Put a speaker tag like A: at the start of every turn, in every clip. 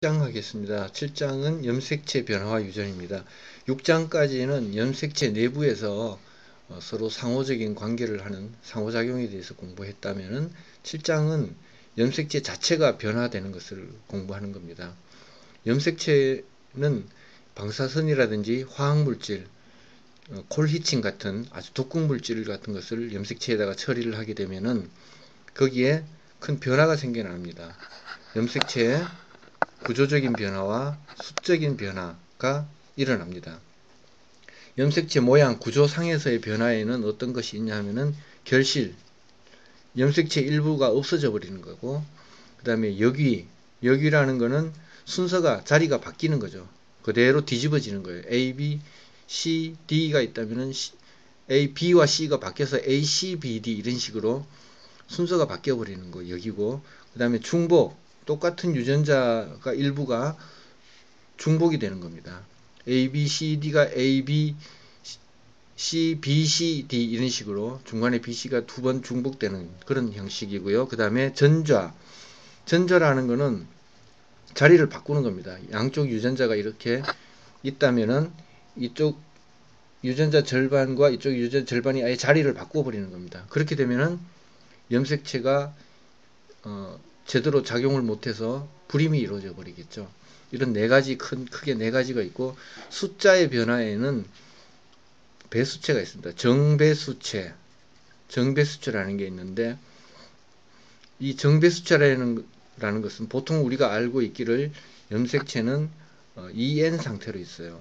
A: 7장 하겠습니다. 7장은 염색체 변화와 유전입니다. 6장까지는 염색체 내부에서 서로 상호적인 관계를 하는 상호작용에 대해서 공부했다면은 7장은 염색체 자체가 변화되는 것을 공부하는 겁니다. 염색체는 방사선이라든지 화학물질, 콜히친 같은 아주 독극 물질 같은 것을 염색체에다가 처리를 하게 되면은 거기에 큰 변화가 생겨납니다. 염색체에 구조적인 변화와 수적인 변화가 일어납니다. 염색체 모양 구조상에서의 변화에는 어떤 것이 있냐 하면은 결실, 염색체 일부가 없어져 버리는 거고, 그 다음에 역위라는 거는 순서가 자리가 바뀌는 거죠. 그대로 뒤집어지는 거예요. A, B, C, D가 있다면은 A, B와 C가 바뀌어서 A, C, B, D 이런 식으로 순서가 바뀌어 버리는 거 역이고, 그 다음에 중복, 똑같은 유전자가 일부가 중복이 되는 겁니다. A, B, C, D가 A, B, C, B, C, D 이런 식으로 중간에 B, C가 두 번 중복되는 그런 형식이고요. 그 다음에 전저라는 거는 자리를 바꾸는 겁니다. 양쪽 유전자가 이렇게 있다면은 이쪽 유전자 절반과 이쪽 유전자 절반이 아예 자리를 바꿔버리는 겁니다. 그렇게 되면은 염색체가 제대로 작용을 못해서 불임이 이루어져 버리겠죠. 이런 네 가지 크게 네 가지가 있고, 숫자의 변화에는 배수체가 있습니다. 정배수체라는 게 있는데, 이 정배수체라는 것은 보통 우리가 알고 있기를 염색체는 EN 상태로 있어요.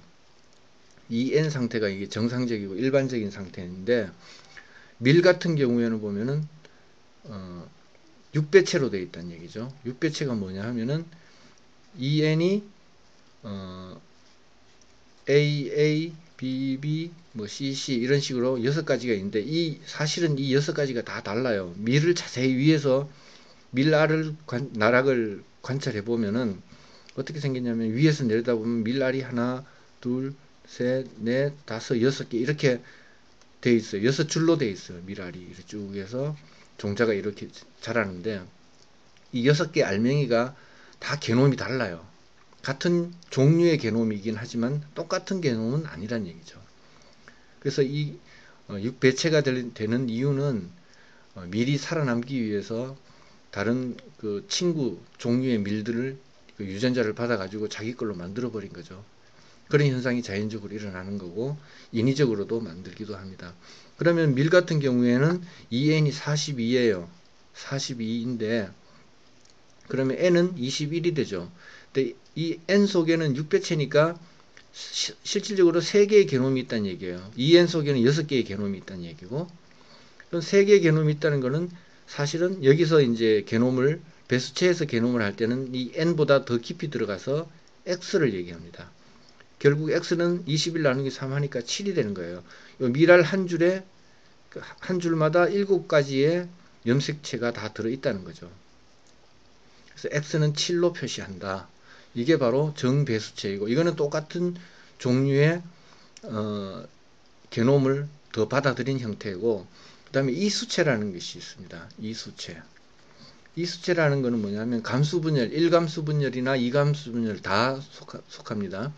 A: EN 상태가 이게 정상적이고 일반적인 상태인데, 밀 같은 경우에는 보면은 6배체로 되어 있다는 얘기죠. 6배체가 뭐냐 하면은 EN이 AA, BB, 뭐 CC 이런 식으로 6가지가 있는데, 사실은 이 6가지가 다 달라요. 밀을 자세히 위에서 나락을 관찰해 보면은 어떻게 생겼냐면, 위에서 내려다보면 밀알이 하나, 둘, 셋, 넷, 다섯, 6개 이렇게 돼 있어요. 6줄로 돼 있어요. 밀알이 이렇게 쭉 해서 종자가 이렇게 자라는데, 이 6개 알맹이가 다 게놈이 달라요. 같은 종류의 게놈이긴 하지만 똑같은 게놈은 아니란 얘기죠. 그래서 이 6배체가 되는 이유는 밀이 살아남기 위해서 다른 그 친구 종류의 밀들을 그 유전자를 받아가지고 자기 걸로 만들어 버린 거죠. 그런 현상이 자연적으로 일어나는 거고, 인위적으로도 만들기도 합니다. 그러면 밀 같은 경우에는 EN이 42예요. 42인데 그러면 N은 21이 되죠. 근데 이 N 속에는 6배체니까 실질적으로 3개의 게놈이 있다는 얘기예요. 이 N 속에는 6개의 게놈이 있다는 얘기고, 그럼 3개의 게놈이 있다는 거는 사실은 여기서 이제 게놈을 배수체에서 게놈을 할 때는 이 N보다 더 깊이 들어가서 X를 얘기합니다. 결국 X는 20일 나누기 3 하니까 7이 되는 거예요. 미랄 한 줄마다 7가지의 염색체가 다 들어있다는 거죠. 그래서 X는 7로 표시한다. 이게 바로 정배수체이고, 이거는 똑같은 종류의 게놈을 더 받아들인 형태고, 그 다음에 이수체라는 것이 있습니다. 이수체라는 것은 뭐냐면 감수분열, 1감수분열이나 2감수분열 다 속합니다.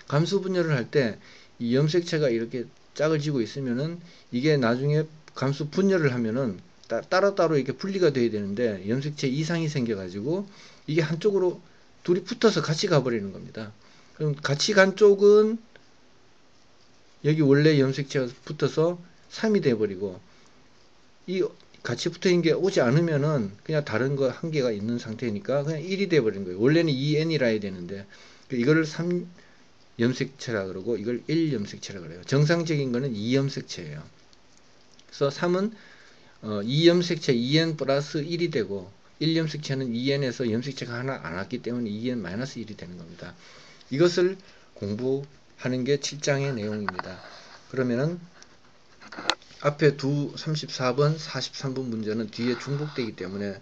A: 감수분열을 할 때 이 염색체가 이렇게 짝을 지고 있으면은 이게 나중에 감수 분열을 하면은 따로따로 이렇게 분리가 돼야 되는데, 염색체 이상이 생겨가지고 이게 한쪽으로 둘이 붙어서 같이 가버리는 겁니다. 그럼 같이 간 쪽은 여기 원래 염색체가 붙어서 3이 돼버리고, 이 같이 붙어 있는 게 오지 않으면은 그냥 다른 거 한 개가 있는 상태니까 그냥 1이 돼버리는 거예요. 원래는 2n이라 해야 되는데 이거를 3 염색체라 그러고 이걸 1염색체라 그래요. 정상적인 거는 2염색체예요. 그래서 3은 2염색체 2n 플러스 1이 되고, 1염색체는 2n에서 염색체가 하나 안 왔기 때문에 2n 마이너스 1이 되는 겁니다. 이것을 공부하는 게 7장의 내용입니다. 그러면은 앞에 34번, 43번 문제는 뒤에 중복되기 때문에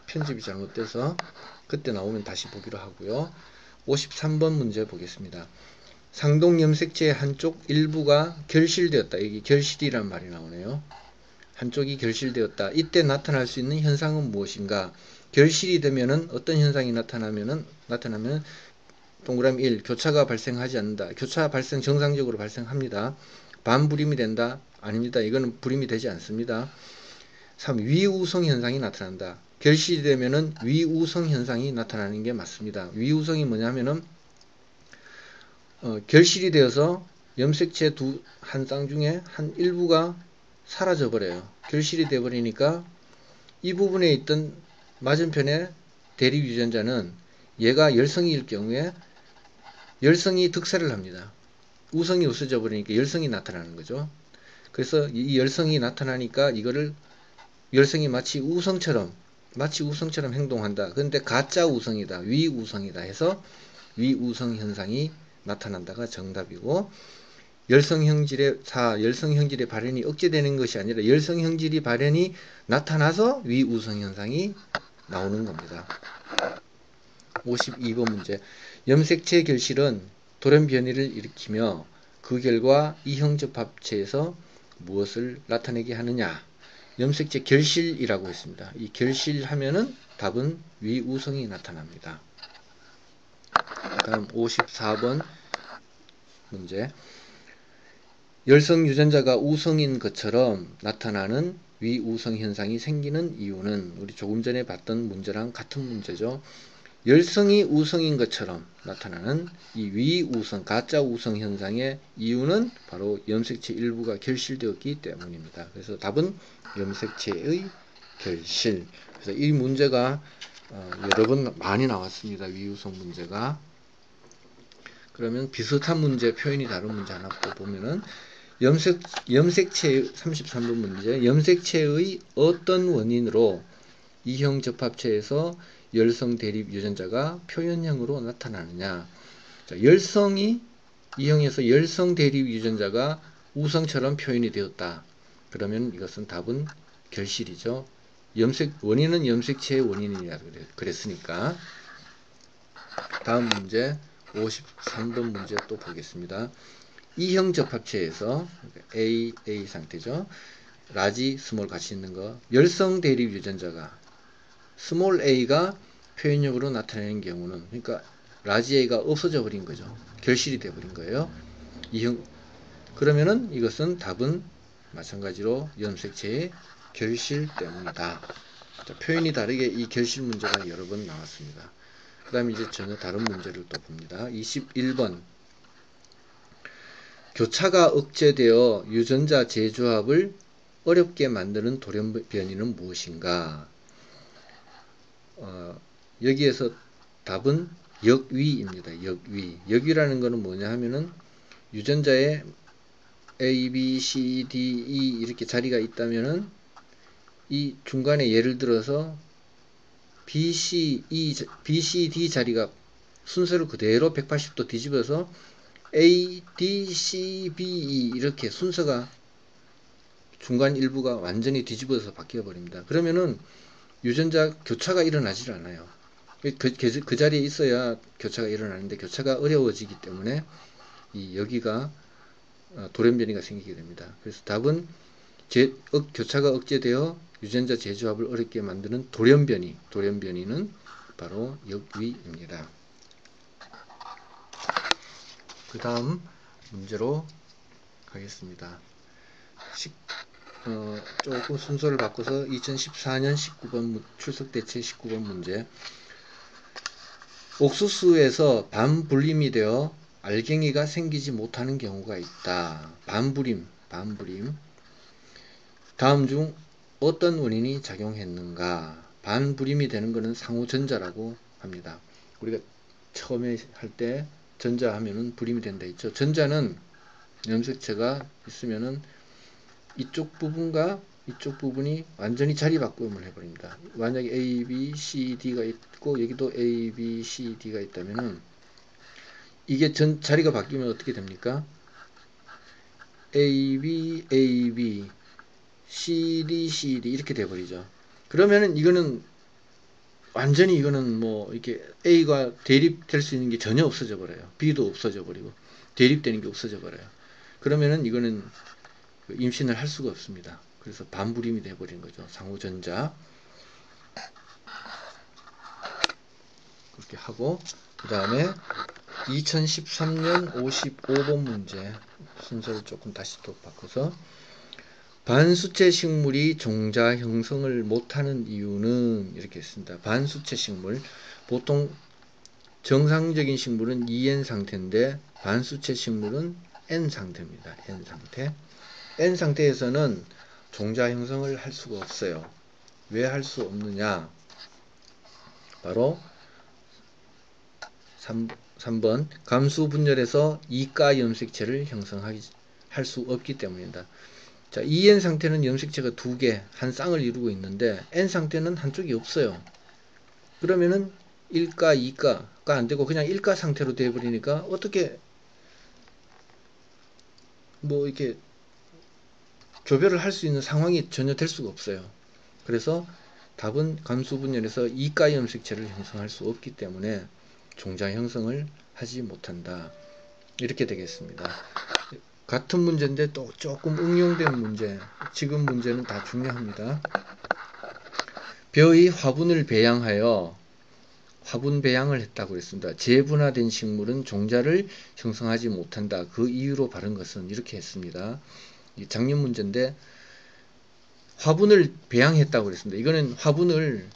A: 편집이 잘못돼서 그때 나오면 다시 보기로 하고요. 53번 문제 보겠습니다. 상동 염색체의 한쪽 일부가 결실되었다. 여기 결실이란 말이 나오네요. 한쪽이 결실되었다. 이때 나타날 수 있는 현상은 무엇인가? 결실이 되면은 어떤 현상이 나타나면 동그라미 1 교차가 발생하지 않는다. 교차 발생 정상적으로 발생합니다. 반불임이 된다. 아닙니다. 이거는 불임이 되지 않습니다. 3. 위우성 현상이 나타난다. 결실이 되면은 위우성 현상이 나타나는 게 맞습니다. 위우성이 뭐냐면은 결실이 되어서 염색체 한 쌍 중에 한 일부가 사라져 버려요. 결실이 돼 버리니까 이 부분에 있던 맞은편의 대립 유전자는 얘가 열성이일 경우에 열성이 득세를 합니다. 우성이 없어져 버리니까 열성이 나타나는 거죠. 그래서 이 열성이 나타나니까 이거를 열성이 마치 우성처럼 행동한다. 그런데 가짜 우성이다. 위우성이다 해서 위우성 현상이 나타난다가 정답이고, 열성형질의 발현이 억제되는 것이 아니라 열성형질이 발현이 나타나서 위우성 현상이 나오는 겁니다. 52번 문제. 염색체 결실은 돌연 변이를 일으키며 그 결과 이형접합체에서 무엇을 나타내게 하느냐. 염색체 결실이라고 했습니다. 이 결실하면은 답은 위우성이 나타납니다. 다음 54번 문제. 열성 유전자가 우성인 것처럼 나타나는 위우성 현상이 생기는 이유는, 우리 조금 전에 봤던 문제랑 같은 문제죠. 열성이 우성인 것처럼 나타나는 이 위우성, 가짜 우성 현상의 이유는 바로 염색체 일부가 결실되었기 때문입니다. 그래서 답은 염색체의 결실. 그래서 이 문제가 여러 번 많이 나왔습니다. 위우성 문제가. 그러면 비슷한 문제, 표현이 다른 문제 하나 또 보면은 염색체 33번 문제. 염색체의 어떤 원인으로 이형 접합체에서 열성 대립 유전자가 표현형으로 나타나느냐. 자, 열성이 이형에서 열성 대립 유전자가 우성처럼 표현이 되었다. 그러면 이것은 답은 결실이죠. 원인은 염색체의 원인이라 그랬으니까. 다음 문제 53번 문제 또 보겠습니다. 이형 접합체에서 A 상태죠. 라지, 스몰 같이 있는 거. 열성 대립 유전자가 스몰 a가 표현형으로 나타내는 경우는, 그러니까 라지 a가 없어져 버린 거죠. 결실이 돼 버린 거예요. 그러면은 이것은 답은 마찬가지로 염색체의 결실 때문이다. 자, 표현이 다르게 이 결실 문제가 여러 번 나왔습니다. 그 다음에 이제 전혀 다른 문제를 또 봅니다. 21번. 교차가 억제되어 유전자 재조합을 어렵게 만드는 돌연변이는 무엇인가? 여기에서 답은 역위입니다. 역위. 역위라는 것은 뭐냐 하면은 유전자에 A, B, C, D, E 이렇게 자리가 있다면은 이 중간에 예를 들어서 B, C, D 자리가 순서를 그대로 180도 뒤집어서 A, D, C, B, E 이렇게 순서가 중간 일부가 완전히 뒤집어서 바뀌어 버립니다. 그러면은 유전자 교차가 일어나질 않아요. 그 자리에 있어야 교차가 일어나는데 교차가 어려워지기 때문에 여기가 돌연변이가 생기게 됩니다. 그래서 답은 교차가 억제되어 유전자 재조합을 어렵게 만드는 돌연변이는 바로 역위입니다. 그 다음 문제로 가겠습니다. 조금 순서를 바꿔서 2014년 19번 출석대체 19번 문제. 옥수수에서 반불임이 되어 알갱이가 생기지 못하는 경우가 있다. 반불임. 다음 중 어떤 원인이 작용했는가? 반불임이 되는 것은 상호전자라고 합니다. 우리가 처음에 할 때 전자 하면은 불임이 된다 했죠. 전자는 염색체가 있으면은 이쪽 부분과 이쪽 부분이 완전히 자리 바꿈을 해버립니다. 만약에 A, B, C, D가 있고 여기도 A, B, C, D가 있다면은 이게 자리가 바뀌면 어떻게 됩니까? A, B, C, D 이렇게 돼버리죠. 그러면은 이거는 완전히 이거는 뭐 이렇게 A가 대립될 수 있는 게 전혀 없어져 버려요. B도 없어져 버리고 대립되는 게 없어져 버려요. 그러면은 이거는 임신을 할 수가 없습니다. 그래서 반불임이 돼버린 거죠. 상호전자. 그렇게 하고, 그 다음에 2013년 55번 문제 순서를 조금 다시 또 바꿔서, 반수체 식물이 종자 형성을 못하는 이유는 이렇게 했습니다. 반수체 식물, 보통 정상적인 식물은 EN 상태인데 반수체 식물은 N 상태입니다. N 상태. N 상태에서는 종자 형성을 할 수가 없어요. 왜 할 수 없느냐? 바로 3번 감수 분열에서 이가 염색체를 형성할 수 없기 때문입니다. 자, EN 상태는 염색체가 2개, 한 쌍을 이루고 있는데 N 상태는 한쪽이 없어요. 그러면은 1가, 2가가 안 되고 그냥 1가 상태로 되어 버리니까 어떻게 뭐 이렇게 교배를 할 수 있는 상황이 전혀 될 수가 없어요. 그래서 답은 감수 분열에서 이가 염색체를 형성할 수 없기 때문에 종자 형성을 하지 못한다. 이렇게 되겠습니다. 같은 문제인데 또 조금 응용된 문제. 지금 문제는 다 중요합니다. 벼의 화분을 배양하여 화분 배양을 했다고 했습니다. 재분화된 식물은 종자를 형성하지 못한다. 그 이유로 바른 것은 이렇게 했습니다. 작년 문제인데 화분을 배양했다고 그랬습니다. 이거는 화분을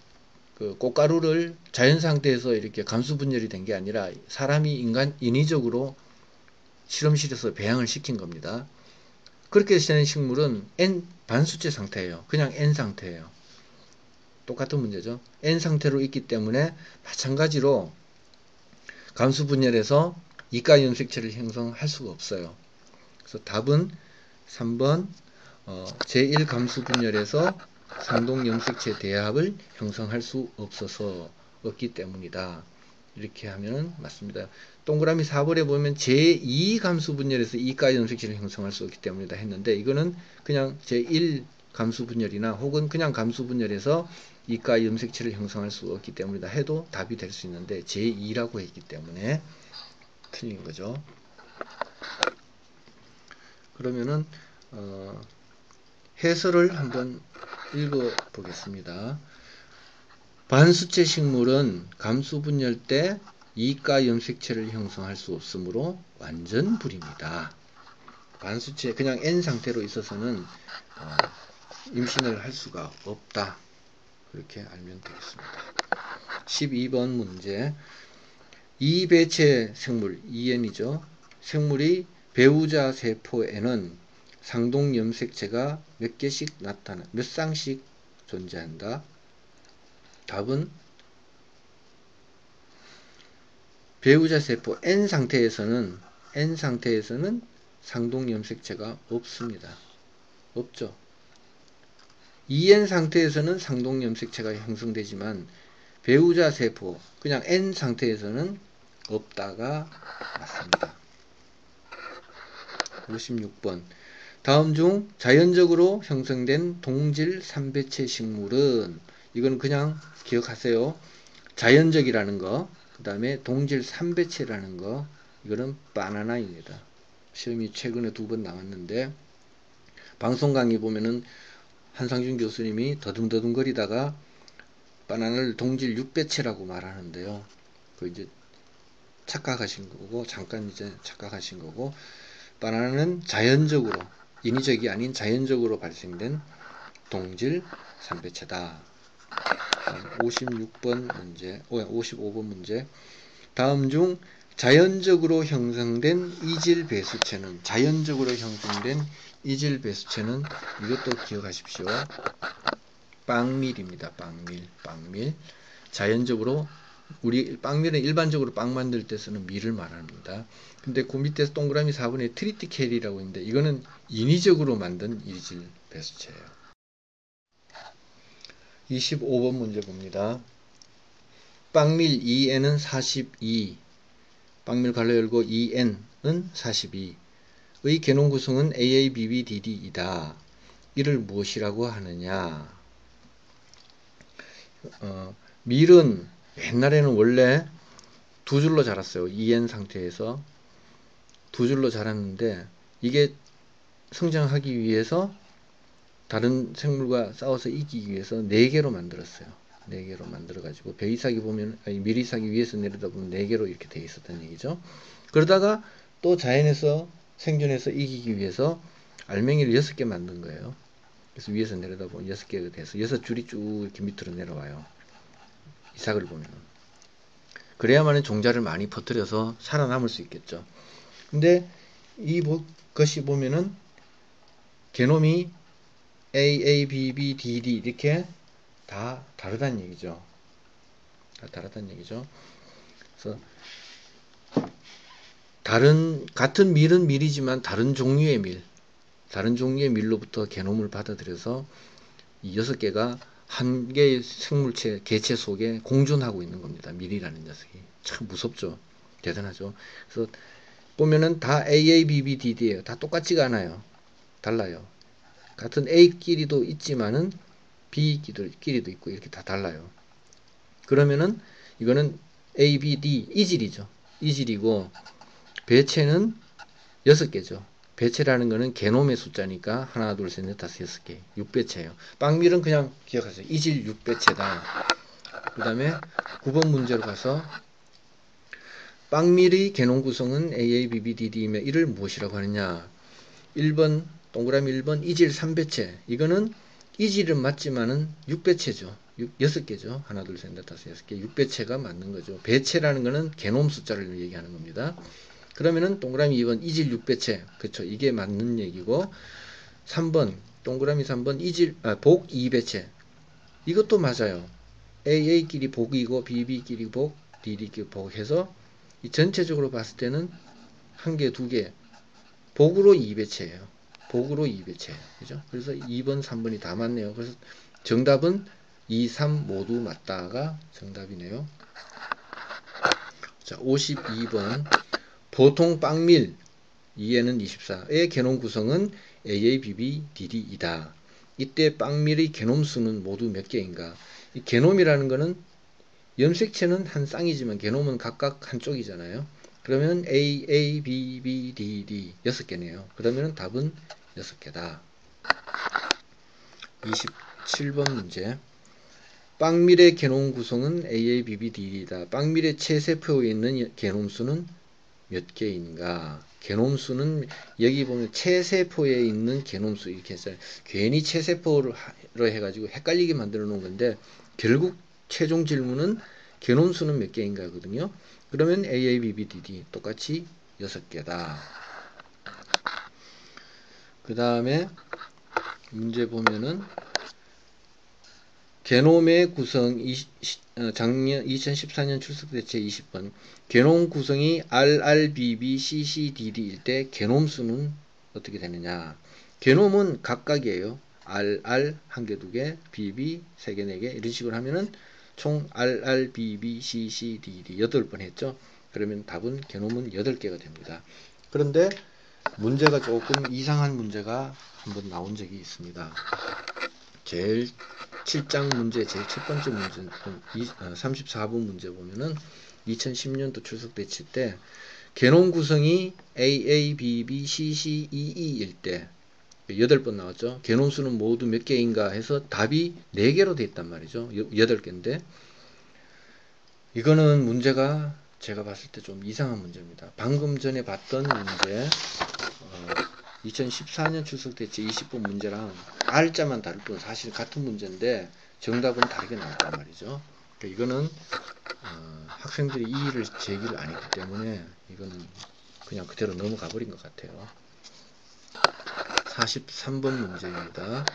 A: 그 꽃가루를 자연 상태에서 이렇게 감수 분열이 된 게 아니라 사람이 인위적으로 실험실에서 배양을 시킨 겁니다. 그렇게 되는 식물은 N 반수체 상태예요. 그냥 N 상태예요. 똑같은 문제죠. N 상태로 있기 때문에 마찬가지로 감수 분열에서 이가 염색체를 형성할 수가 없어요. 그래서 답은 3번 제1 감수 분열에서 상동 염색체 대합을 형성할 수 없어서 없기 때문이다. 이렇게 하면 맞습니다. 동그라미 4번에 보면 제2 감수 분열에서 이가 염색체를 형성할 수 없기 때문이다 했는데 이거는 그냥 제1 감수 분열이나 혹은 그냥 감수 분열에서 이가 염색체를 형성할 수 없기 때문이다 해도 답이 될 수 있는데 제2라고 했기 때문에 틀린 거죠. 그러면은 해설을 한번 읽어 보겠습니다. 반수체 식물은 감수 분열 때 이가 염색체를 형성할 수 없으므로 완전 불입니다. 반수체 그냥 N 상태로 있어서는 임신을 할 수가 없다. 그렇게 알면 되겠습니다. 12번 문제. 이배체 생물, EN이죠. 생물의 배우자 세포에는 상동 염색체가 몇 개씩 몇 쌍씩 존재한다. 답은 배우자 세포 N 상태에서는 상동 염색체가 없습니다. 없죠. EN 상태에서는 상동 염색체가 형성되지만 배우자 세포 그냥 N 상태에서는 없다가 맞습니다. 56번. 다음 중 자연적으로 형성된 동질 삼배체 식물은 이건 그냥 기억하세요. 자연적이라는 거, 그 다음에 동질 삼배체라는 거, 이거는 바나나입니다. 시험이 최근에 2번 나왔는데 방송 강의 보면은 한상준 교수님이 더듬더듬 거리다가 바나나를 동질 6배체라고 말하는데요. 그 이제 착각하신 거고, 잠깐 이제 착각하신 거고, 바나나는 자연적으로, 인위적이 아닌 자연적으로 발생된 동질 삼배체다. 56번 문제, 55번 문제. 다음 중 자연적으로 형성된 이질 배수체는, 자연적으로 형성된 이질 배수체는 이것도 기억하십시오. 빵밀입니다. 빵밀. 자연적으로 우리 빵밀은 일반적으로 빵 만들 때 쓰는 밀을 말합니다. 근데 그 밑에 동그라미 4번에 트리티켈이라고 있는데 이거는 인위적으로 만든 이질 배수체예요. 25번 문제 봅니다. 빵밀 EN은 42, 빵밀 괄호 열고 EN은 42의 개농 구성은 AABBDD이다. 이를 무엇이라고 하느냐? 밀은 옛날에는 원래 2줄로 자랐어요. EN 상태에서 2줄로 자랐는데 이게 성장하기 위해서 다른 생물과 싸워서 이기기 위해서 4개로 만들었어요. 4개로 만들어 가지고 벼이삭이 보면 밀이삭이 위에서 내려다보면 4개로 이렇게 돼 있었던 얘기죠. 그러다가 또 자연에서 생존해서 이기기 위해서 알맹이를 6개 만든 거예요. 그래서 위에서 내려다보면 6개가 돼서 6줄이 쭉 이렇게 밑으로 내려와요. 이삭을 보면은. 그래야만 종자를 많이 퍼뜨려서 살아남을 수 있겠죠. 근데 이 것이 보면은 게놈이 A, B, B, D, D 이렇게 다 다르다는 얘기죠. 다 다르다는 얘기죠. 그래서 같은 밀은 밀이지만 다른 종류의 밀로부터 게놈을 받아들여서 이 6개가 한 개의 생물체, 개체 속에 공존하고 있는 겁니다. 밀이라는 녀석이. 참 무섭죠. 대단하죠. 그래서 보면은 다 A, B, B, D, D예요. 다 똑같지가 않아요. 달라요. 같은 A끼리도 있지만은 B끼리도 있고 이렇게 다 달라요. 그러면은 이거는 A, B, D 이질이죠. 이질이고 배체는 6개죠. 배체라는 거는 게놈의 숫자니까 하나, 둘, 셋, 넷, 다섯, 6개. 6배체예요. 빵밀은 그냥 기억하세요. 이질 6배체다. 그 다음에 9번 문제로 가서 빵밀의 게놈 구성은 AA, BB, DD이며 이를 무엇이라고 하느냐. 1번 동그라미 1번 이질 3배체. 이거는 이질은 맞지만은 6배체죠. 6개죠. 하나, 둘, 셋, 넷, 다섯, 6개. 6배체가 맞는 거죠. 배체라는 거는 게놈 숫자를 얘기하는 겁니다. 그러면은 동그라미 2번 이질 6배체. 그쵸. 이게 맞는 얘기고 3번 동그라미 3번 복 2배체. 이것도 맞아요. AA끼리 복이고 BB끼리 복, DD끼리 복 해서 이 전체적으로 봤을 때는 한 개, 두 개 복으로 2배체예요. 복으로 2배체. 그죠? 그래서 2번, 3번이 다 맞네요. 그래서 정답은 2, 3 모두 맞다가 정답이네요. 자, 52번 보통 빵밀 2에는 24의 게놈 구성은 AA, BB, DD이다. 이때 빵밀의 게놈 수는 모두 몇 개인가? 이 게놈이라는 거는 염색체는 한 쌍이지만 게놈은 각각 한쪽이잖아요. 그러면 A, B, B, D, D 6개네요. 그러면 답은 6개다. 27번 문제. 빵밀의 게놈 구성은 AA, BB, DD이다. 빵밀의 체세포에 있는 게놈 수는 몇 개인가? 게놈 수는 여기 보면 체세포에 있는 게놈 수 이렇게 했어요. 괜히 체세포로 해가지고 헷갈리게 만들어 놓은 건데 결국 최종 질문은 게놈 수는 몇 개인가 거든요. 그러면 AA, BB, DD 똑같이 6개다. 그 다음에 문제 보면은 게놈의 구성 작년 2014년 출석대체 20번 게놈 구성이 RRBB, CCDD일 때 게놈 수는 어떻게 되느냐. 게놈은 각각이에요. RR 한 개, 두 개, BB 세 개, 네 개 이런 식으로 하면은 총 RRBB, CCDD 8번 했죠. 그러면 답은 게놈은 8개가 됩니다. 그런데 문제가 조금 이상한 문제가 한번 나온 적이 있습니다. 제일 7장 문제 제일 첫 번째 문제 34번 문제 보면은 2010년도 출석 대치 때 게놈 구성이 AABB CCEE일 때 8번 나왔죠. 게놈 수는 모두 몇 개인가 해서 답이 4개로 돼 있단 말이죠. 8개인데 이거는 문제가 제가 봤을 때 좀 이상한 문제입니다. 방금 전에 봤던 문제 2014년 출석 대체 20번 문제랑 R자만 다를 뿐 사실 같은 문제인데 정답은 다르게 나왔단 말이죠. 그러니까 이거는 학생들이 이의를 제기를 안 했기 때문에 이거는 그냥 그대로 넘어가 버린 것 같아요. 43번 문제입니다.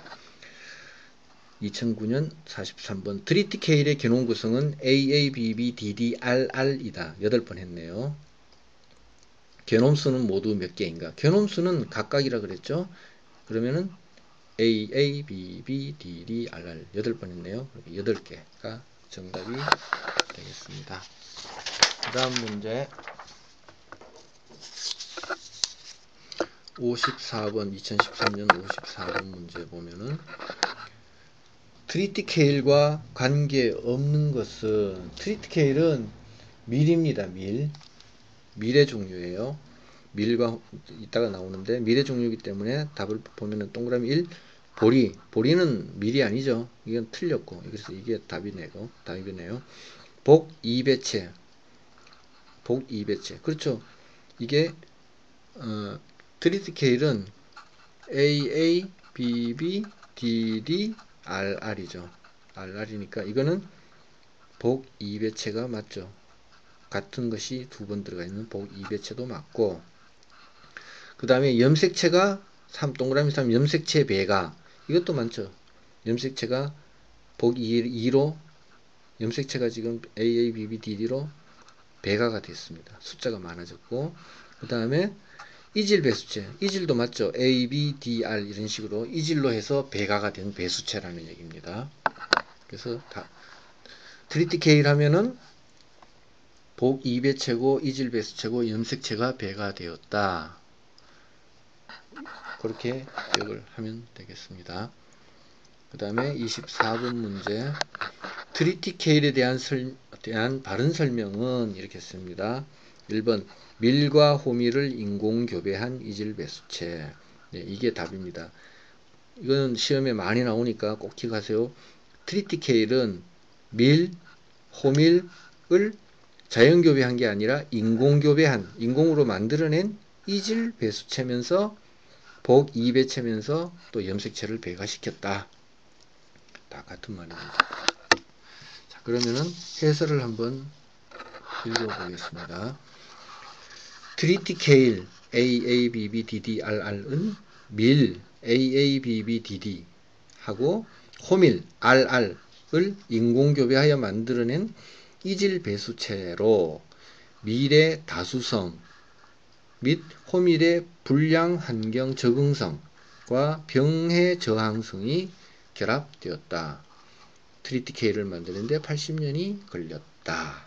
A: 2009년 43번 트리티케일의 게놈 구성은 AABBDDRR이다. 8번 했네요. 게놈 수는 모두 몇 개인가? 게놈 수는 각각이라 그랬죠? 그러면은 AABBDDRR 8번 했네요. 8개가 정답이 되겠습니다. 그 다음 문제 54번 2013년 54번 문제 보면은 트리티케일과 관계없는 것은 트리티케일은 밀입니다. 밀의 종류예요. 밀과 이따가 나오는데 밀의 종류이기 때문에 답을 보면은 동그라미 1 보리는 밀이 아니죠. 이건 틀렸고, 그래서 이게 답이네요. 복 2배체. 그렇죠. 이게 트리티케일은 AA, BB, DD, RR이죠. RR이니까 이거는 복 2배체가 맞죠. 같은 것이 두 번 들어가 있는 복 2배체도 맞고, 그 다음에 염색체가 동그라미 3 염색체 배가 이것도 많죠. 염색체가 복 2로 염색체가 지금 AA, BB, DD로 배가가 됐습니다. 숫자가 많아졌고, 그 다음에 이질 배수체, 이질도 맞죠. A, B, D, R 이런 식으로 이질로 해서 배가가 된 배수체라는 얘기입니다. 그래서 트리티케일 하면은 복 2배체고 이질 배수체고 염색체가 배가 되었다. 그렇게 기억을 하면 되겠습니다. 그 다음에 24번 문제. 트리티케일에 대한 바른 설명은 이렇게 씁니다. 1번 밀과 호밀을 인공교배한 이질배수체. 네, 이게 답입니다. 이건 시험에 많이 나오니까 꼭 기억하세요. 트리티케일은 밀, 호밀을 자연교배한 게 아니라 인공으로 만들어낸 이질배수체면서 복 2배체면서 또 염색체를 배가시켰다. 다 같은 말입니다. 자, 그러면은 해설을 한번 읽어보겠습니다. 트리티케일 AABBDDRR은 밀 AABBDD 하고 호밀 RR을 인공교배하여 만들어낸 이질 배수체로 밀의 다수성 및 호밀의 불량 환경 적응성과 병해 저항성이 결합되었다. 트리티케일을 만드는데 80년이 걸렸다.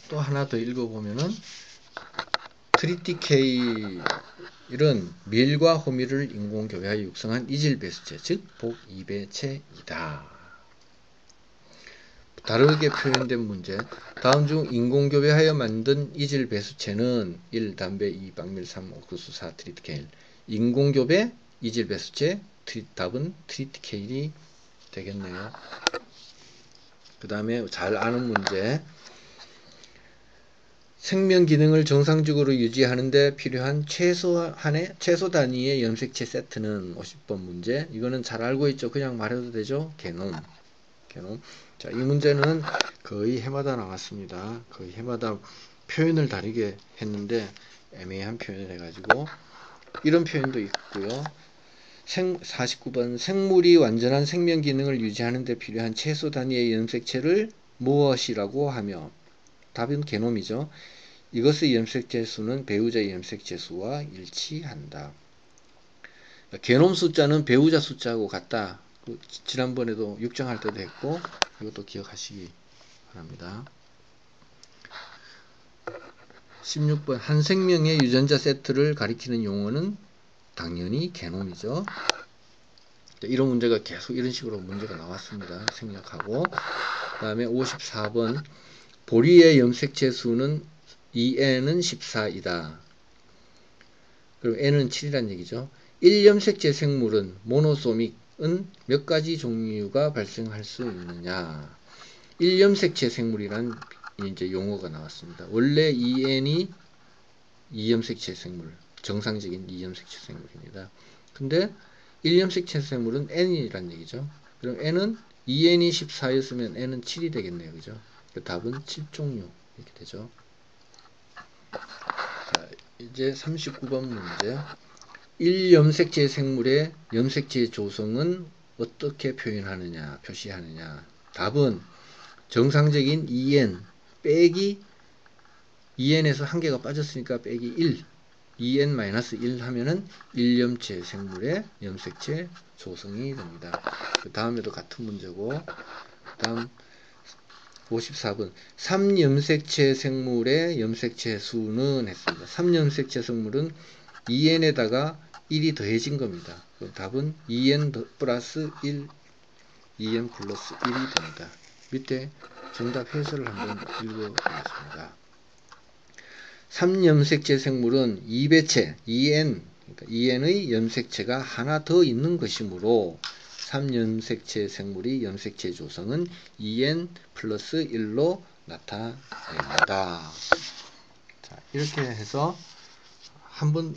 A: 또 하나 더 읽어보면은 트리티케일은 밀과 호밀을 인공교배하여 육성한 이질배수체, 즉 복 2배체이다. 다르게 표현된 문제. 다음 중 인공교배하여 만든 이질배수체는 1. 담배, 2. 박밀, 3. 옥수수, 4. 트리티케일. 인공교배, 이질배수체, 답은 트리티케일이 되겠네요. 그 다음에 잘 아는 문제. 생명 기능을 정상적으로 유지하는 데 필요한 최소 단위의 염색체 세트는 50번 문제. 이거는 잘 알고 있죠. 그냥 말해도 되죠. 게놈. 자, 이 문제는 거의 해마다 나왔습니다. 거의 해마다 표현을 다르게 했는데 애매한 표현을 해가지고 이런 표현도 있고요. 49번 생물이 완전한 생명 기능을 유지하는 데 필요한 최소 단위의 염색체를 무엇이라고 하며, 답은 게놈이죠. 이것의 염색체 수는 배우자의 염색체 수와 일치한다. 게놈 숫자는 배우자 숫자하고 같다. 지난번에도 육정할 때도 했고 이것도 기억하시기 바랍니다. 16번 한 생명의 유전자 세트를 가리키는 용어는 당연히 게놈이죠. 이런 문제가 계속 이런 식으로 문제가 나왔습니다. 생략하고. 그 다음에 54번 보리의 염색체 수는 2n은 14이다. 그리고 n은 7이란 얘기죠. 1염색체 생물은 모노소믹은 몇 가지 종류가 발생할 수 있느냐. 1염색체 생물이란 이제 용어가 나왔습니다. 원래 2n이 2염색체 생물, 정상적인 2염색체 생물입니다. 근데 1염색체 생물은 n이란 얘기죠. 그럼 n은 2n이 14였으면 n은 7이 되겠네요. 그죠? 답은 7종류 이렇게 되죠. 자, 이제 39번 문제. 1염색체 생물의 염색체 조성은 어떻게 표시하느냐. 답은 정상적인 2n 빼기 2n에서 한 개가 빠졌으니까 빼기 1 2n-1 하면은 1염체 생물의 염색체 조성이 됩니다. 그 다음에도 같은 문제고, 다음 54번 3염색체 생물의 염색체 수는 했습니다. 3염색체 생물은 2n에다가 1이 더해진 겁니다. 답은 2n 플러스 1, 2n 플러스 1이 됩니다. 밑에 정답 해설을 한번 읽어보겠습니다. 3염색체 생물은 2배체, 2N, 그러니까 2N의 염색체가 하나 더 있는 것이므로 3염색체 생물의 염색체 조성은 2N 플러스 1로 나타냅니다. 자, 이렇게 해서 한 번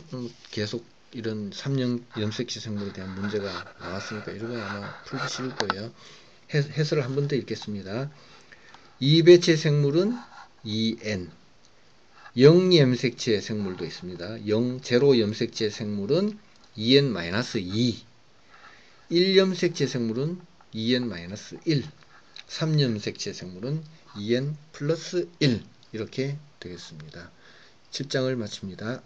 A: 계속 이런 3염색체 생물에 대한 문제가 나왔으니까 이런 거 아마 풀기 쉬울 거예요. 해설을 한 번 더 읽겠습니다. 2배체 생물은 2N, 0염색체 생물도 있습니다. 0 염색체 생물은 2N-2, 1염색체 생물은 2N-1, 3염색체 생물은 2N 플러스 1 이렇게 되겠습니다. 7장을 마칩니다.